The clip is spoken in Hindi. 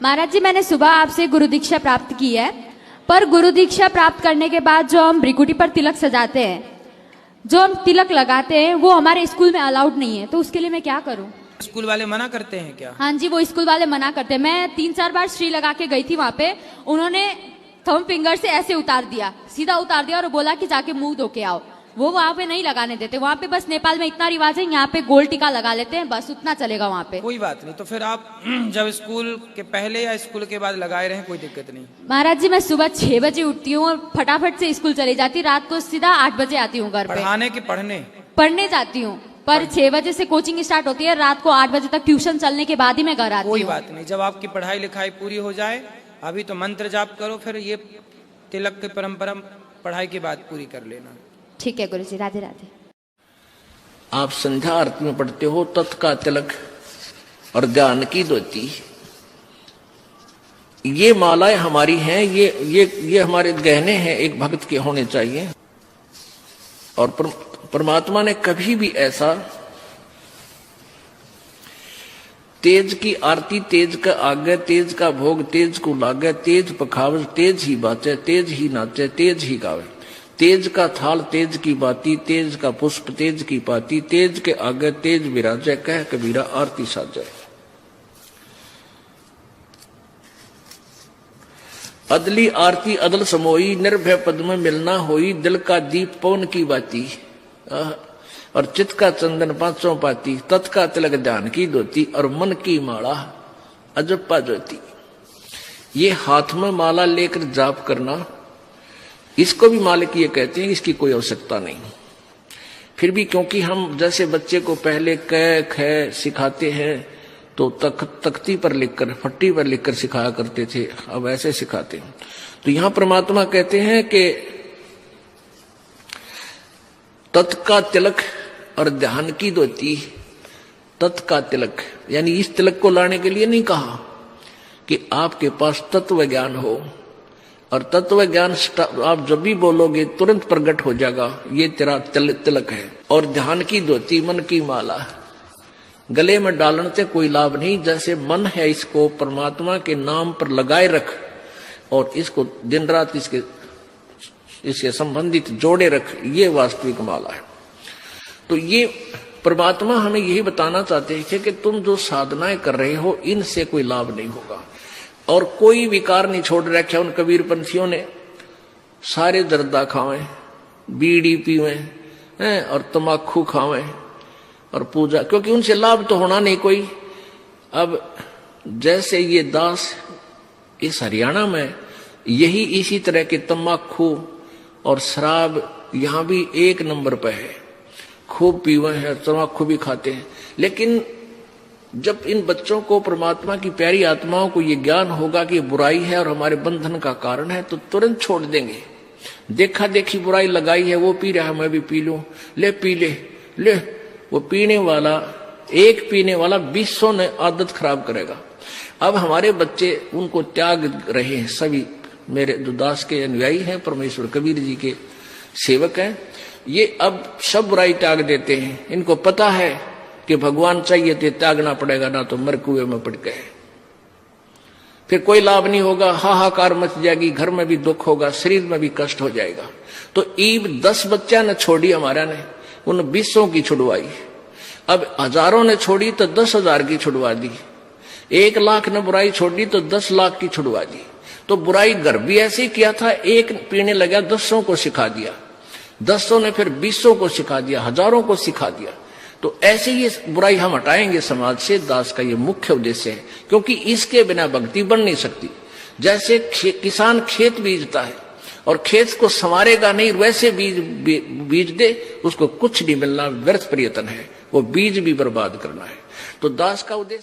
महाराज जी, मैंने सुबह आपसे गुरु दीक्षा प्राप्त की है, पर गुरु दीक्षा प्राप्त करने के बाद जो हम भ्रिकुटी पर तिलक सजाते हैं, जो हम तिलक लगाते हैं, वो हमारे स्कूल में अलाउड नहीं है, तो उसके लिए मैं क्या करूं? स्कूल वाले मना करते हैं क्या? हाँ जी, वो स्कूल वाले मना करते हैं। मैं 3-4 बार श्री लगा के गई थी वहां पे, उन्होंने थंब फिंगर से ऐसे उतार दिया, सीधा उतार दिया और बोला कि जाके मुंह धो के आओ। वो वहां पे नहीं लगाने देते। वहां पे बस नेपाल में इतना रिवाज है, यहाँ पे गोल टीका लगा लेते हैं, बस उतना चलेगा वहां पे। कोई बात नहीं, तो फिर आप जब स्कूल के पहले या स्कूल के बाद लगाए रहे, कोई दिक्कत नहीं। महाराज जी, मैं सुबह 6 बजे उठती हूँ और फटाफट से स्कूल चली जाती, रात को सीधा 8 बजे आती हूँ घर पे। पढ़ाने के पढ़ने जाती हूँ, पर 6 बजे से कोचिंग स्टार्ट होती है, रात को 8 बजे तक ट्यूशन चलने के बाद ही मैं घर आती हूँ। कोई बात नहीं, जब आपकी पढ़ाई लिखाई पूरी हो जाए, अभी तो मंत्र जाप करो, फिर ये तिलक की परंपरा पढ़ाई के बाद पूरी कर लेना। ठीक है गुरु जी, राधे राधे। आप संध्या आरती में पढ़ते हो तत् का तिलक और ध्यान की धोती, ये मालाएं हमारी हैं, ये हमारे गहने हैं, एक भक्त के होने चाहिए। और परमात्मा ने कभी भी ऐसा तेज की आरती तेज का आगे, तेज का भोग तेज को लागे, तेज पखावे तेज ही बाचे, तेज ही नाचे तेज ही गावे, तेज का थाल तेज की बाती, तेज का पुष्प तेज की पाती, तेज के आगे तेज विराजे, कह कबीरा आरती साजे। अदली आरती अदल समोई, निर्भय पद में मिलना होई, दिल का दीप पवन की बाती, और चित्त का चंदन पांचों पाती, तत् का तिलक ध्यान की धोती, और मन की माला अजप्पा ज्योति। ये हाथ में माला लेकर जाप करना, इसको भी मालिक ये कहते हैं, इसकी कोई आवश्यकता नहीं। फिर भी क्योंकि हम जैसे बच्चे को पहले क ख सिखाते हैं तो तख्ती पर लिखकर, फट्टी पर लिखकर सिखाया करते थे, अब ऐसे सिखाते हैं। तो यहां परमात्मा कहते हैं कि तत् का तिलक और ध्यान की धोती, तत् का तिलक यानी इस तिलक को लाने के लिए नहीं कहा कि आपके पास तत्व ज्ञान हो, और तत्व ज्ञान आप जब भी बोलोगे तुरंत प्रकट हो जाएगा, ये तेरा तिलक है। और ध्यान की धोती, मन की माला गले में डालने से कोई लाभ नहीं। जैसे मन है, इसको परमात्मा के नाम पर लगाए रख और इसको दिन रात इसके संबंधित जोड़े रख, ये वास्तविक माला है। तो ये परमात्मा हमें यही बताना चाहते हैं कि तुम जो साधनाएं कर रहे हो, इनसे कोई लाभ नहीं होगा। और कोई विकार नहीं छोड़ रखा उन कबीर पंथियों ने। सारे जर्दा खावें, बीड़ी पीवें और तमाकू खावें और पूजा, क्योंकि उनसे लाभ तो होना नहीं कोई। अब जैसे ये दास इस हरियाणा में यही इसी तरह के तमाकू और शराब यहां भी 1 नंबर पर है, खूब पीवे हैं, तमाकू भी खाते हैं। लेकिन जब इन बच्चों को, परमात्मा की प्यारी आत्माओं को ये ज्ञान होगा कि बुराई है और हमारे बंधन का कारण है, तो तुरंत छोड़ देंगे। देखा देखी बुराई लगाई है, वो पी रहा है मैं भी पी लूं, ले पी ले। वो पीने वाला, एक पीने वाला 200 ने आदत खराब करेगा। अब हमारे बच्चे उनको त्याग रहे हैं। सभी मेरे जो दास के अनुयायी हैं, परमेश्वर कबीर जी के सेवक हैं, ये अब सब बुराई त्याग देते हैं। इनको पता है कि भगवान चाहिए तो त्यागना पड़ेगा, ना तो मर कुएं में पड़ गए, फिर कोई लाभ नहीं होगा, हाहाकार मच जाएगी, घर में भी दुख होगा, शरीर में भी कष्ट हो जाएगा। तो ईब 10 बच्चा ने छोड़ी हमारा ने, उन 200 की छुड़वाई। अब हजारों ने छोड़ी तो 10,000 की छुड़वा दी। 1 लाख ने बुराई छोड़ी तो 10 लाख की छुड़वा दी। तो बुराई घर भी ऐसे ही किया था, एक पीने लगा 10 को सिखा दिया, 10 ने फिर 200 को सिखा दिया, हजारों को सिखा दिया। तो ऐसे ये बुराई हम हटाएंगे समाज से, दास का ये मुख्य उद्देश्य है, क्योंकि इसके बिना भक्ति बन नहीं सकती। जैसे किसान खेत बीजता है और खेत को संवारेगा नहीं, वैसे बीज दे, उसको कुछ नहीं मिलना, व्यर्थ प्रयत्न है, वो बीज भी बर्बाद करना है। तो दास का उद्देश्य